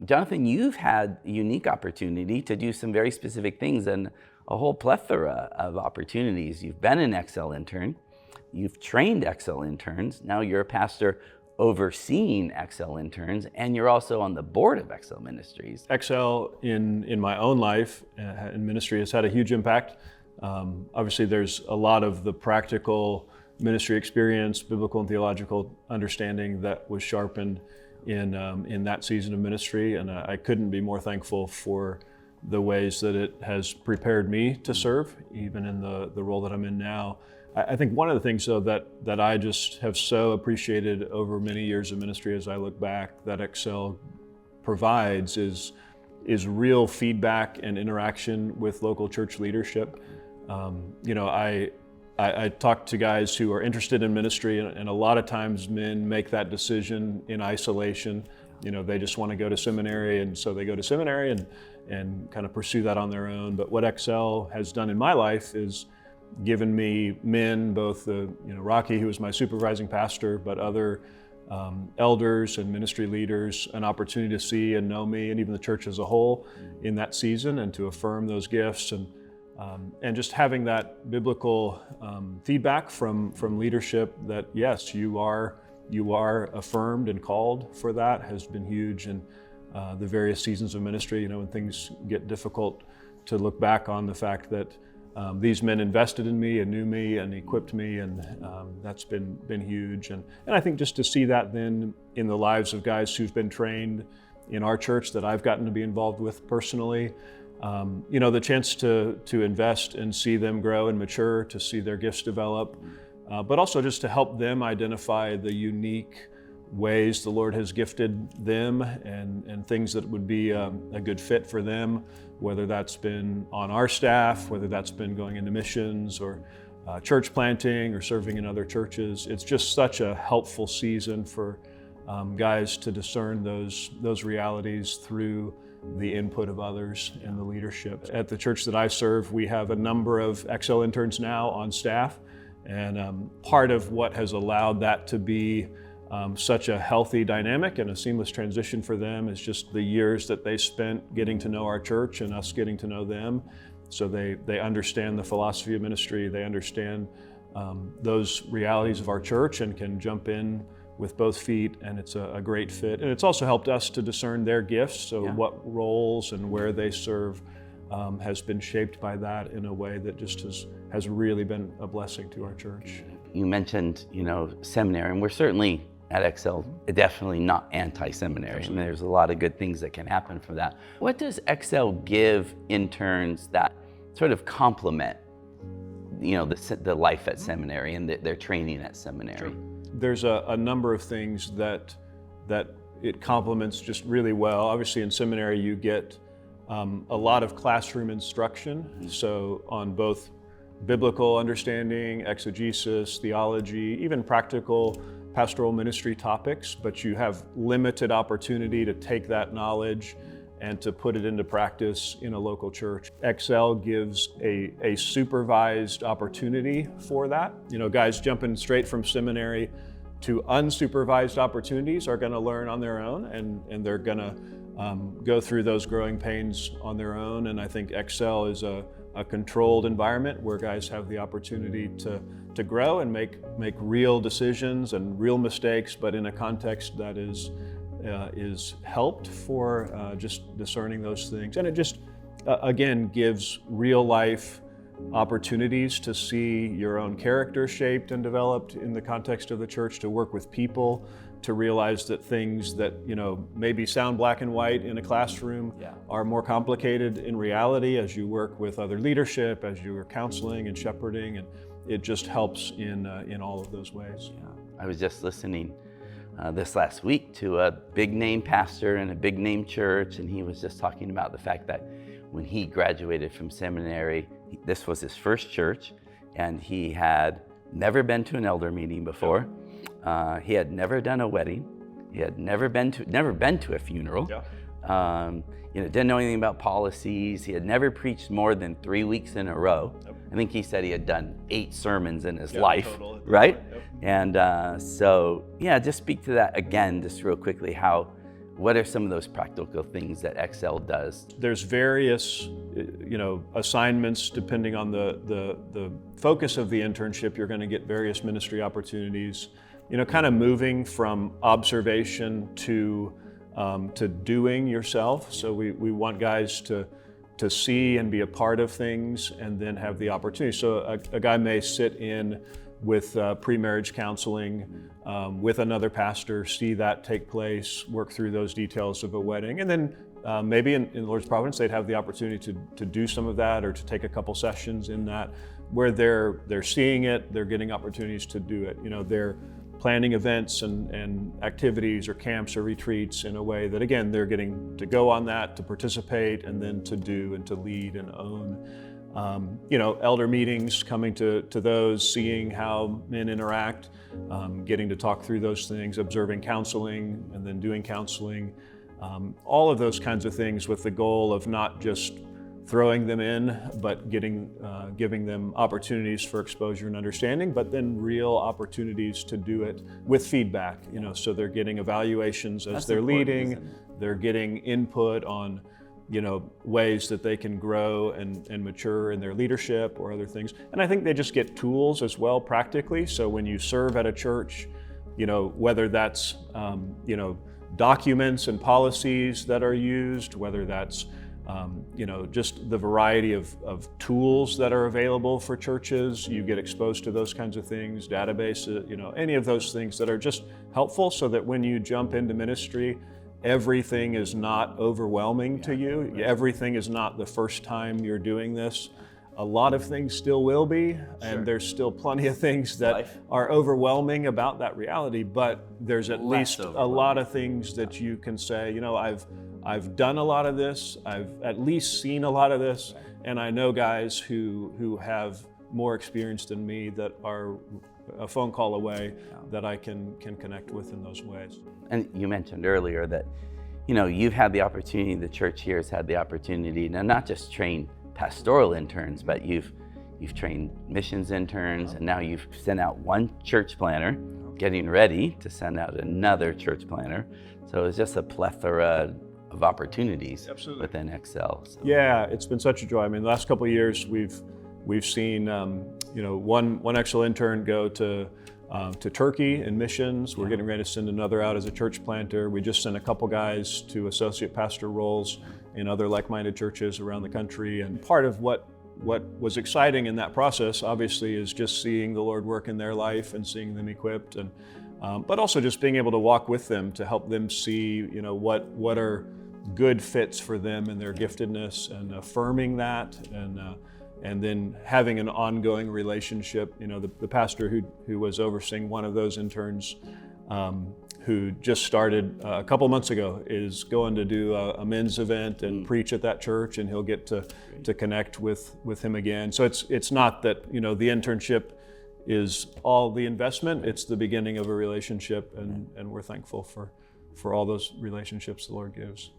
Jonathan, you've had a unique opportunity to do some very specific things and a whole plethora of opportunities. You've been an Excel intern, you've trained Excel interns, now you're a pastor overseeing Excel interns, and you're also on the board of Excel Ministries. Excel in my own life in ministry has had a huge impact. Obviously, there's a lot of the practical ministry experience, biblical and theological understanding that was sharpened in that season of ministry, and I couldn't be more thankful for the ways that it has prepared me to serve, even in the role that I'm in now. I think one of the things, though, that I just have so appreciated over many years of ministry as I look back that Excel provides is real feedback and interaction with local church leadership. I talk to guys who are interested in ministry, and a lot of times men make that decision in isolation. They just want to go to seminary, and so they go to seminary and kind of pursue that on their own. But what Excel has done in my life is given me men, both Rocky, who was my supervising pastor, but other elders and ministry leaders, an opportunity to see and know me, and even the church as a whole in that season, and to affirm those gifts, and just having that biblical feedback from leadership that yes, you are affirmed and called for that has been huge in the various seasons of ministry. When things get difficult, to look back on the fact that these men invested in me and knew me and equipped me, and that's been huge. And I think just to see that then in the lives of guys who've been trained in our church that I've gotten to be involved with personally, the chance to invest and see them grow and mature, to see their gifts develop, but also just to help them identify the unique ways the Lord has gifted them and things that would be a good fit for them, whether that's been on our staff, whether that's been going into missions or church planting or serving in other churches. It's just such a helpful season for guys to discern those realities through the input of others in the leadership. At the church that I serve, we have a number of Excel interns now on staff, and part of what has allowed that to be such a healthy dynamic and a seamless transition for them is just the years that they spent getting to know our church and us getting to know them. So they understand the philosophy of ministry, they understand those realities of our church and can jump in with both feet, and it's a great fit. And it's also helped us to discern their gifts, so what roles and where they serve has been shaped by that in a way that just has really been a blessing to our church. You mentioned, seminary, and we're certainly at Excel definitely not anti-seminary. I mean, there's a lot of good things that can happen from that. What does Excel give interns that sort of complement, the life at seminary and their training at seminary? Sure. There's a number of things that it complements just really well. Obviously, in seminary, you get a lot of classroom instruction, so on both biblical understanding, exegesis, theology, even practical pastoral ministry topics, but you have limited opportunity to take that knowledge and to put it into practice in a local church. Excel gives a supervised opportunity for that. Guys jumping straight from seminary to unsupervised opportunities are going to learn on their own, and they're going to go through those growing pains on their own. And I think Excel is a controlled environment where guys have the opportunity to grow and make real decisions and real mistakes, but in a context that is helped for just discerning those things. And it just, again, gives real life opportunities to see your own character shaped and developed in the context of the church, to work with people, to realize that things that maybe sound black and white in a classroom are more complicated in reality as you work with other leadership, as you are counseling and shepherding, and it just helps in all of those ways. Yeah. I was just listening this last week to a big name pastor in a big name church, and he was just talking about the fact that when he graduated from seminary, this was his first church, and he had never been to an elder meeting before. He had never done a wedding. He had never been to a funeral. Didn't know anything about policies. He had never preached more than 3 weeks in a row. I think he said he had done 8 sermons in his life, right? And just speak to that again, just real quickly, how what are some of those practical things that Excel does? There's various, assignments depending on the focus of the internship. You're going to get various ministry opportunities. Kind of moving from observation to doing yourself. So we want guys to see and be a part of things, and then have the opportunity. So a guy may sit in with pre-marriage counseling with another pastor, see that take place, work through those details of a wedding, and then maybe in the Lord's providence they'd have the opportunity to do some of that, or to take a couple sessions in that, where they're seeing it, they're getting opportunities to do it. They're planning events and activities or camps or retreats in a way that, again, they're getting to go on that, to participate, and then to do and to lead and own. Elder meetings, coming to those, seeing how men interact, getting to talk through those things, observing counseling, and then doing counseling. All of those kinds of things with the goal of not just throwing them in, but giving them opportunities for exposure and understanding, but then real opportunities to do it with feedback. So they're getting evaluations as they're leading, they're getting input on ways that they can grow and mature in their leadership or other things. And I think they just get tools as well, practically. So when you serve at a church, whether that's documents and policies that are used, whether that's just the variety of tools that are available for churches, you get exposed to those kinds of things, databases, any of those things that are just helpful, so that when you jump into ministry, everything is not overwhelming to you. Everything is not the first time you're doing this. A lot of things still will be, and there's still plenty of things that are overwhelming about that reality, but there's at least a lot of things that you can say, I've done a lot of this, I've at least seen a lot of this, and I know guys who have more experience than me that are a phone call away, that I can connect with in those ways. And you mentioned earlier that, you've had the opportunity, the church here has had the opportunity to not just train pastoral interns, but you've trained missions interns, and now you've sent out one church planner, getting ready to send out another church planner. So it's just a plethora of opportunities within Excel. So. Yeah, it's been such a joy. I mean, the last couple of years we've seen one Excel intern go to Turkey in missions. We're getting ready to send another out as a church planter. We just sent a couple guys to associate pastor roles in other like-minded churches around the country. And part of what was exciting in that process, obviously, is just seeing the Lord work in their life and seeing them equipped, and but also just being able to walk with them to help them see, what are good fits for them and their giftedness, and affirming that, and then having an ongoing relationship. The pastor who was overseeing one of those interns, who just started a couple months ago, is going to do a men's event and preach at that church, and he'll get to connect with him again. So it's not that the internship is all the investment. It's the beginning of a relationship, and we're thankful for all those relationships the Lord gives.